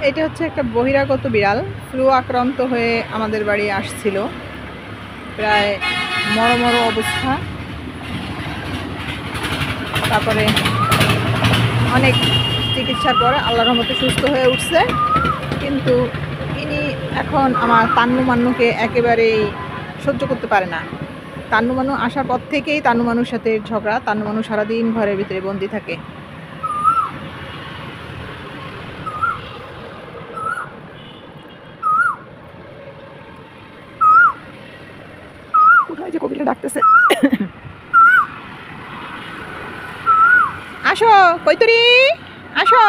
এটা হচ্ছে একটা বহিরাগত বিড়াল, ফ্লু আক্রান্ত হয়ে আমাদের বাড়ি আসছিল, প্রায় মরমর অবস্থা। তারপরে অনেক চিকিৎসার পর আল্লাহর রহমতে সুস্থ হয়ে উঠছে। কিন্তু ইনি এখন আমার তান্নু মান্নুকে একেবারেই সহ্য করতে পারে না। তান্নু মান্নু আসার পর থেকেই তান্নু মান্নুর সাথে ঝগড়া। তান্নু মান্নু সারাদিন ঘরের ভিতরে বন্দি থাকে। কোথায় যে কবিতা ডাকতেছে। আসো কৈতরি, আসো।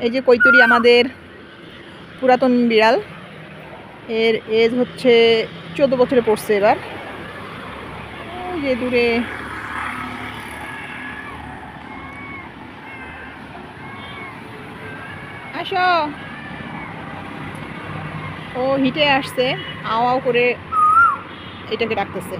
এই যে কৈতরি আমাদের পুরাতন বিড়াল, এর এজ হচ্ছে 14 বছরে পড়ছে এবার। যে দূরে আসো, ও হিটে আসছে, আও আও করে এটাকে ডাকতেছে।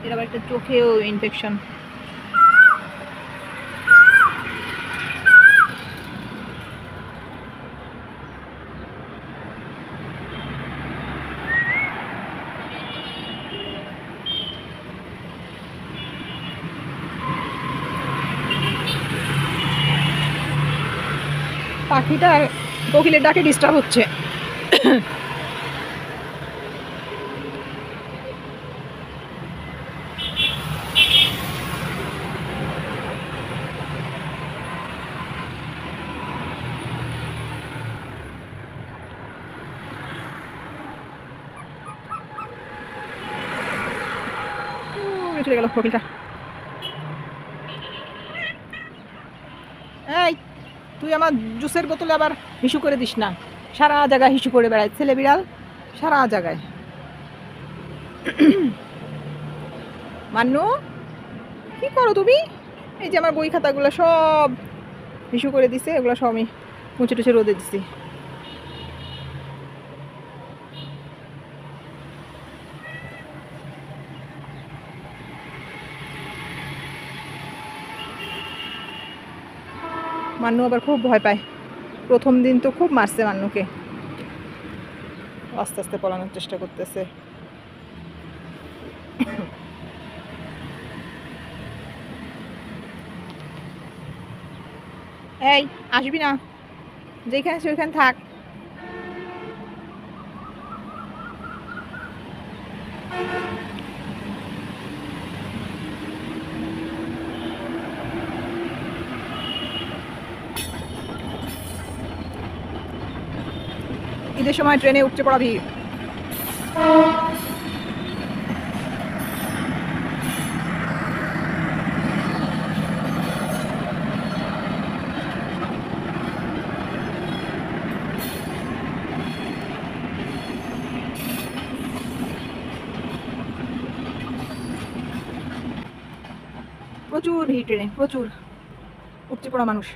এর আবার একটা চোখেও ইনফেকশন। পাখিটা কোকিলের ডাকে ডিস্টার্ব হচ্ছে। চলে গেল কোকিলটা। এই তুই আমার জুসের বোতলে আবার হিসু করে দিস না। সারা জায়গায় হিসু করে বেড়ায় ছেলে বিড়াল, সারা জায়গায়। মান্নু, কি করো তুমি? এই যে আমার বই খাতাগুলো সব হিসু করে দিছে, এগুলো সব আমি মুছে টুছে রোদে দিছি। মান্নু আবার খুব ভয় পায়। প্রথম দিন তো খুব মারছে মান্নুকে, আস্তে আস্তে পলানোর চেষ্টা করতেছে। এই আসবি না, যেখানে সেখানে থাক। ঈদের সময় ট্রেনে উপচে পড়া ভিড়। প্রচুর ভিড় ট্রেনে, প্রচুর উপচে পড়া মানুষ।